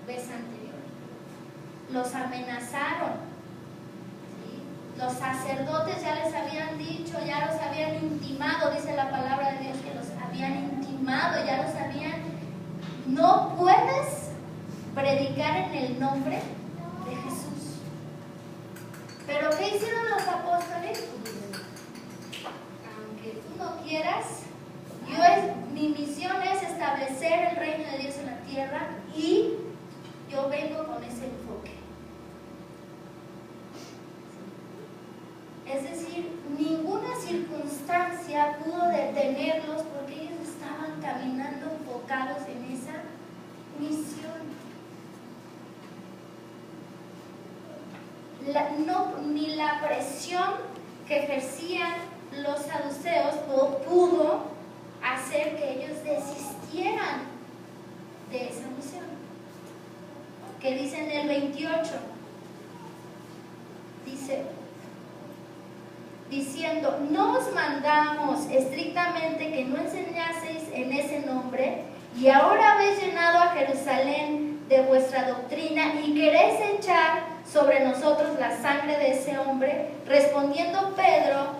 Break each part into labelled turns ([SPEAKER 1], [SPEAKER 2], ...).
[SPEAKER 1] vez anterior. Los amenazaron, ¿sí? Los sacerdotes ya les habían dicho, ya los habían intimado, dice la palabra de Dios que los habían intimado, ya los habían, no puedes predicar en el nombre de Jesús. Pero ¿qué hicieron los apóstoles? Aunque tú no quieras, mi misión es establecer el reino de Dios en la tierra y yo vengo con ese enfoque. Es decir, ninguna circunstancia pudo detenerlos porque ellos estaban caminando enfocados en esa misión. Ni la presión que ejercían los saduceos pudo hacer que ellos desistieran de esa misión. Que dice en el 28, dice, diciendo, no os mandamos estrictamente que no enseñaseis en ese nombre, y ahora habéis llenado a Jerusalén de vuestra doctrina y queréis echar sobre nosotros la sangre de ese hombre. Respondiendo Pedro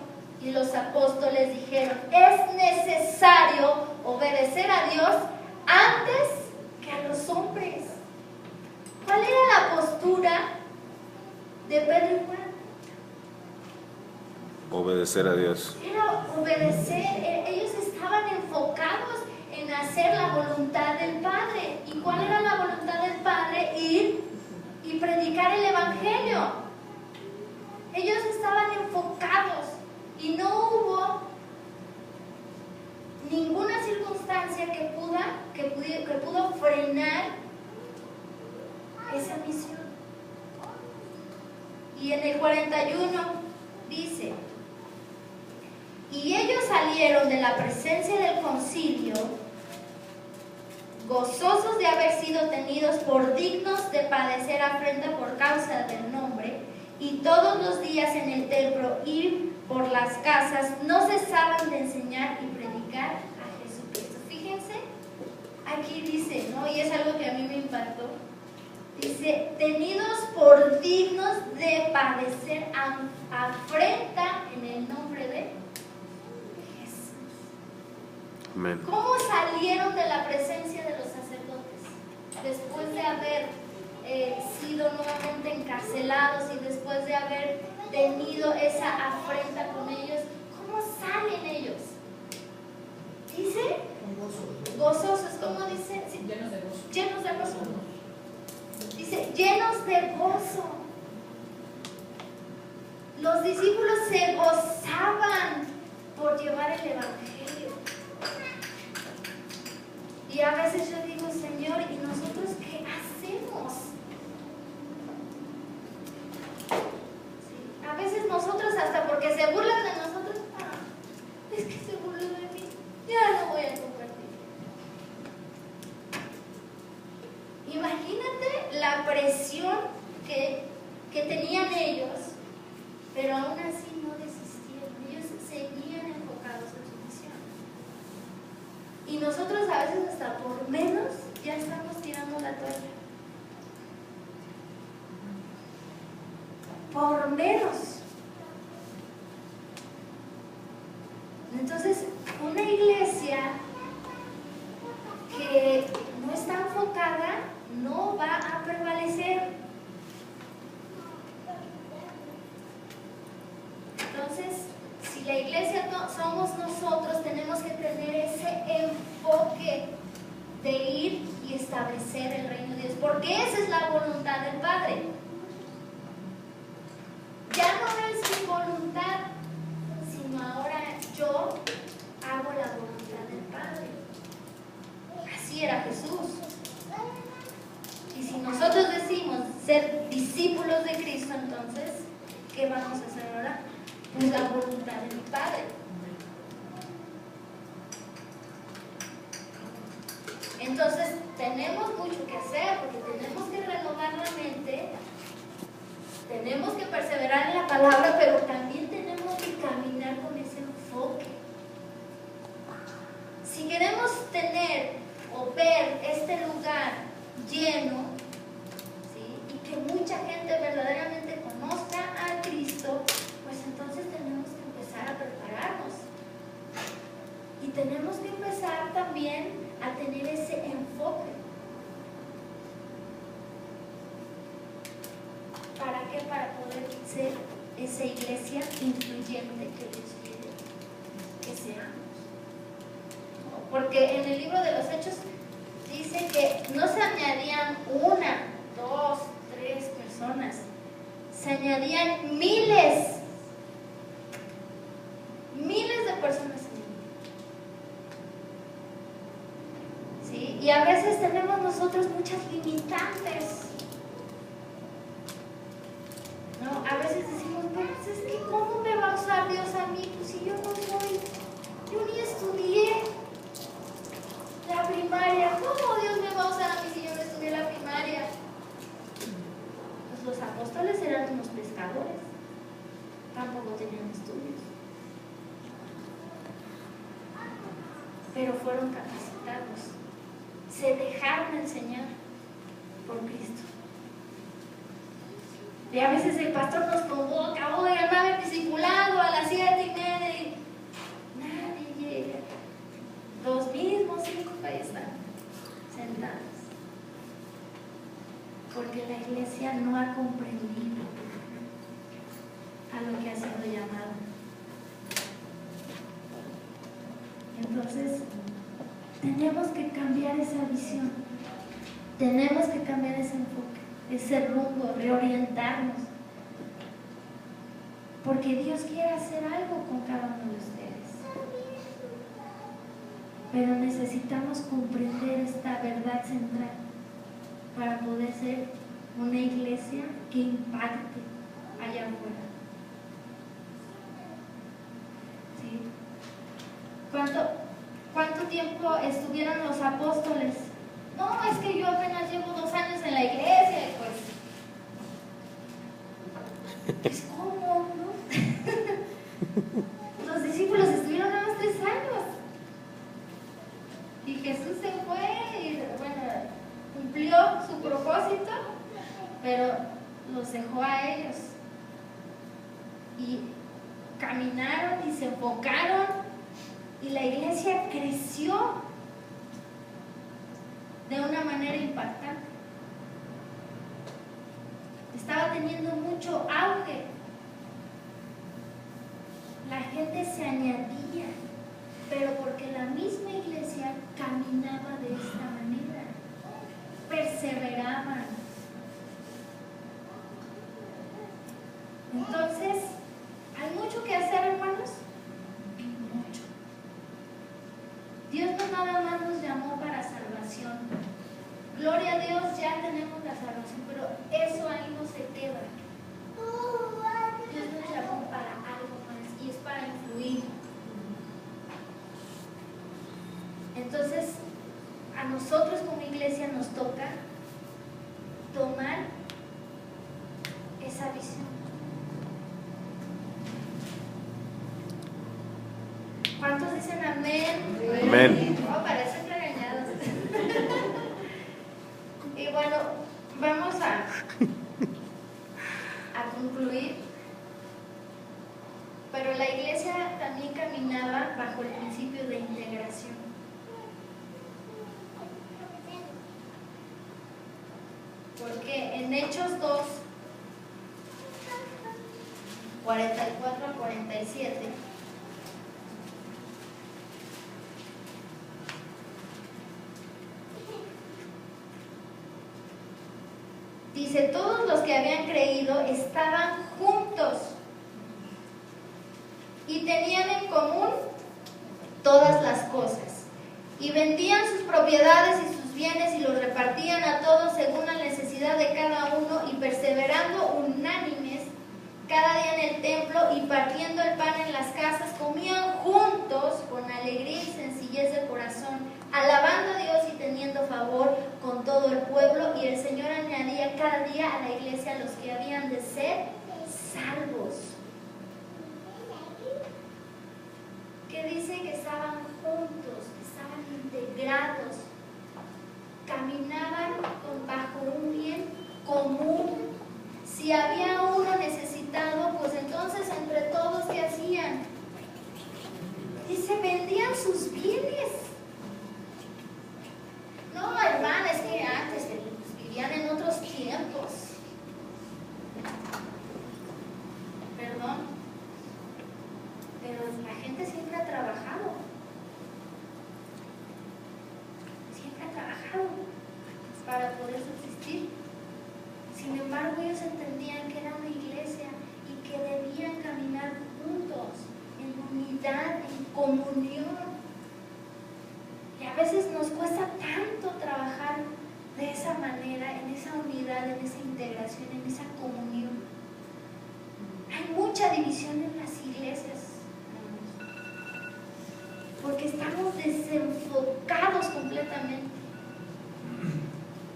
[SPEAKER 1] y los apóstoles dijeron, es necesario obedecer a Dios antes que a los hombres. ¿Cuál era la postura de Pedro y Juan?
[SPEAKER 2] Obedecer a Dios.
[SPEAKER 1] Era obedecer. Ellos estaban enfocados en hacer la voluntad del Padre. ¿Y cuál era la voluntad del Padre? Ir y predicar el Evangelio. Ellos estaban enfocados y no hubo ninguna circunstancia que pudo frenar esa misión. Y en el 41 dice, y ellos salieron de la presencia del concilio gozosos de haber sido tenidos por dignos de padecer afrenta por causa del nombre, y todos los días en el templo y por las casas no cesaban de enseñar y predicar a Jesucristo. Fíjense, aquí dice, ¿no? Y es algo que a mí me impactó. Dice, tenidos por dignos de padecer afrenta en el nombre de Jesús.
[SPEAKER 2] Amén.
[SPEAKER 1] ¿Cómo salieron de la presencia de los sacerdotes? Después de haber sido nuevamente encarcelados y después de haber tenido esa afrenta con ellos, ¿cómo salen ellos? Dice, gozosos, ¿cómo dice? Sí.
[SPEAKER 3] Llenos de gozo.
[SPEAKER 1] Llenos de gozo. Dice, llenos de gozo. Los discípulos se gozaban por llevar el Evangelio. Y a veces yo digo, Señor, ¿y nosotros qué hacemos? Sí, a veces nosotros, hasta porque se burlan de nosotros, es que se burló de mí, ya no voy a compartir. Imagínate la presión que tenían ellos, pero aún así no desistieron. Ellos seguían enfocados en su misión. Y nosotros a veces hasta por menos ya estamos tirando la toalla. Por menos. Entonces, una iglesia que no está enfocada no va a prevalecer. Entonces, si la iglesia no somos nosotros, tenemos que tener ese enfoque de ir y establecer el reino de Dios, porque esa es la voluntad del Padre. Ya no es mi voluntad, sino ahora yo hago la voluntad del Padre. Así era Jesús. Y si nosotros decimos ser discípulos de Cristo, entonces, ¿qué vamos a hacer ahora? Pues la voluntad del Padre. Entonces, tenemos mucho que hacer, porque tenemos que renovar la mente, tenemos que perseverar en la palabra, pero también tenemos que caminar con ese enfoque. Si queremos tener o ver este lugar lleno, ser esa iglesia influyente que Dios quiere que seamos. Porque en el libro de los Hechos dice que no se añadían 1, 2, 3 personas, se añadían miles de personas. ¿Sí? Y a veces tenemos nosotros muchas limitantes, ¿no? A veces decimos, pues es que ¿cómo me va a usar Dios a mí? Pues si yo ni estudié la primaria. ¿Cómo Dios me va a usar a mí si yo no estudié la primaria? Pues los apóstoles eran unos pescadores, tampoco tenían estudios, pero fueron capacitados, se dejaron enseñar por Cristo. Y a veces el pastor nos convoca, oigan, va a haber discipulado a las 7:30 y nadie llega. Los mismos 5 ahí están sentados, porque la iglesia no ha comprendido a lo que ha sido llamado. Entonces tenemos que cambiar esa visión, tenemos que cambiar ese enfoque, ese rumbo, reorientarnos, porque Dios quiere hacer algo con cada uno de ustedes, pero necesitamos comprender esta verdad central para poder ser una iglesia que impacte allá afuera. ¿Sí? ¿Cuánto tiempo estuvieron los apóstoles? No, es que yo apenas llevo 2 años en la iglesia, pues ¿cómo, no? Los discípulos estuvieron nada más 3 años y Jesús se fue y bueno, cumplió su propósito, pero los dejó a ellos y caminaron y se enfocaron. Y la iglesia creció de una manera impactante. Estaba teniendo mucho auge. La gente se añadía, pero porque la misma iglesia caminaba de esta manera, perseveraban. Entonces, ¿hay mucho que hacer, hermanos? Mucho. Dios no nada más nos llamó para salvación. Gloria a Dios, ya tenemos la salvación, pero eso ahí no se queda. Dios nos llamó para algo más y es para influir. Entonces, a nosotros como iglesia nos toca tomar esa visión. ¿Cuántos dicen amén?
[SPEAKER 2] Amén.
[SPEAKER 1] Oh, parecen regañados. Y bueno, vamos a concluir. Pero la iglesia también caminaba bajo el principio de integración. Porque en Hechos 2, 44 a 47, dice, todos los que habían creído estaban juntos y tenían en común todas las cosas, y vendían sus propiedades y sus bienes y los repartían a todos según la necesidad de cada uno, y perseverando unánimes cada día en el templo y partiendo el pan en las casas, comían juntos con alegría y sencillez de corazón, alabando a Dios y teniendo favor con todo el pueblo, y el Señor añadía cada día a la iglesia a los que habían de ser salvos. Que dice que estaban juntos, que estaban integrados, caminaban bajo un bien común. Si había uno necesitado, pues entonces entre todos, ¿qué hacían? Dice, vendían sus bienes. No, hermana, es que antes vivían en otros tiempos. para poder subsistir. Sin embargo, ellos entendían que era una iglesia y que debían caminar juntos, en unidad, en comunión. Y a veces nos cuesta tanto trabajar de esa manera, en esa unidad, en esa integración, en esa comunión. Hay mucha división en las iglesias, porque estamos desenfocados completamente.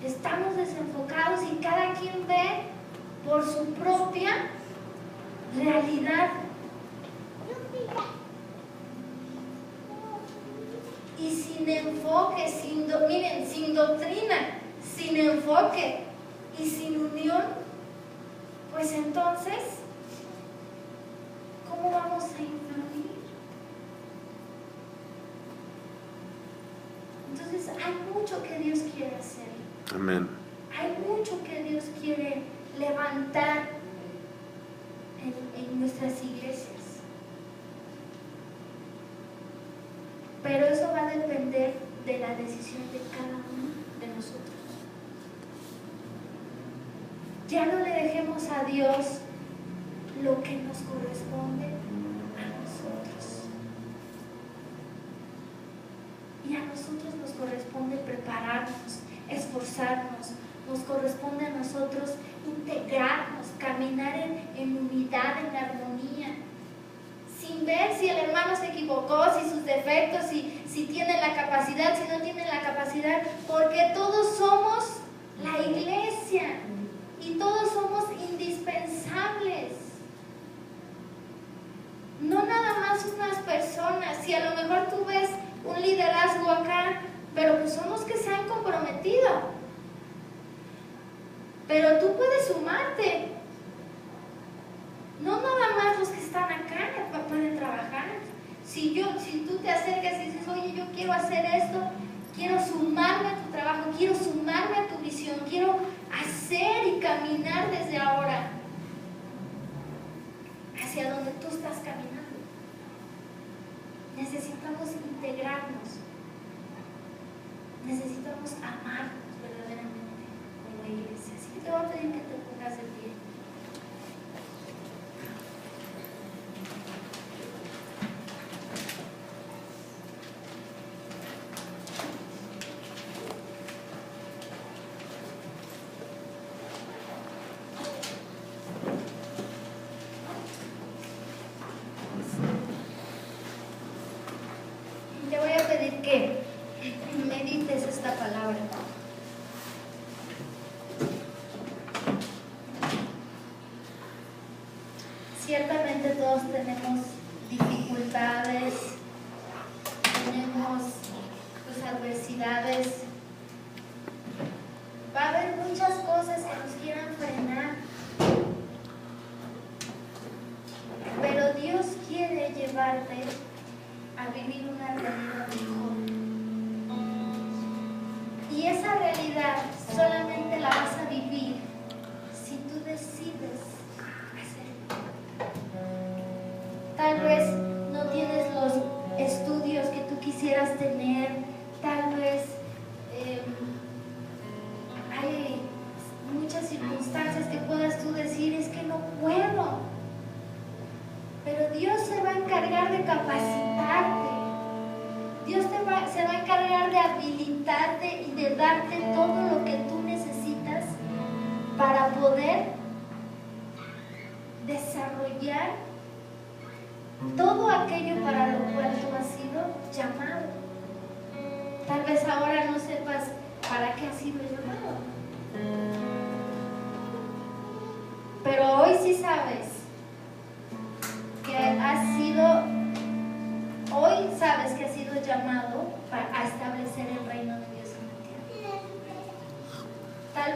[SPEAKER 1] Estamos desenfocados y cada quien ve por su propia realidad. Y sin enfoque, sin doctrina, sin enfoque y sin unión, pues entonces, ¿cómo vamos a influir? Entonces hay mucho que Dios quiere hacer.
[SPEAKER 2] Amén.
[SPEAKER 1] Hay mucho que Dios quiere levantar en nuestras iglesias. Pero eso va a depender de la decisión de cada uno de nosotros. Ya no le dejemos a Dios lo que nos corresponde a nosotros. Y a nosotros nos corresponde prepararnos, esforzarnos, nos corresponde a nosotros integrarnos, caminar en unidad, en armonía, sin ver si el hermano se equivocó, si sus defectos, si tiene la capacidad, si no tiene la capacidad, porque todos somos la iglesia y todos somos indispensables. No nada más unas personas. Si a lo mejor tú ves un liderazgo acá, pero pues son los que se han comprometido. Pero tú puedes sumarte. No nada más los que están acá pueden trabajar. Si tú te acercas y dices, oye, yo quiero hacer esto, quiero sumarme a tu trabajo, quiero sumarme a tu visión, quiero hacer y caminar desde ahora hacia donde tú estás caminando. Necesitamos integrarnos, necesitamos amarnos verdaderamente como iglesia. Así que te voy a pedir que te pongas de pie. Te voy a pedir que medites esta palabra. Ciertamente todos tenemos dificultades, tenemos pues, adversidades. Va a haber muchas cosas que nos quieran frenar. Pero Dios quiere llevarte a vivir una realidad mejor. Y esa realidad solamente la vas a vivir si tú decides hacerlo. Tal vez no tienes los estudios que tú quisieras tener, tal vez hay muchas circunstancias que puedas tú decir, es que no puedo. Pero Dios se va a encargar de capacitarte. Dios se va a encargar de habilitarte y de darte todo lo que tú necesitas para poder desarrollar todo aquello para lo cual tú has sido llamado. Tal vez ahora no sepas para qué has sido llamado.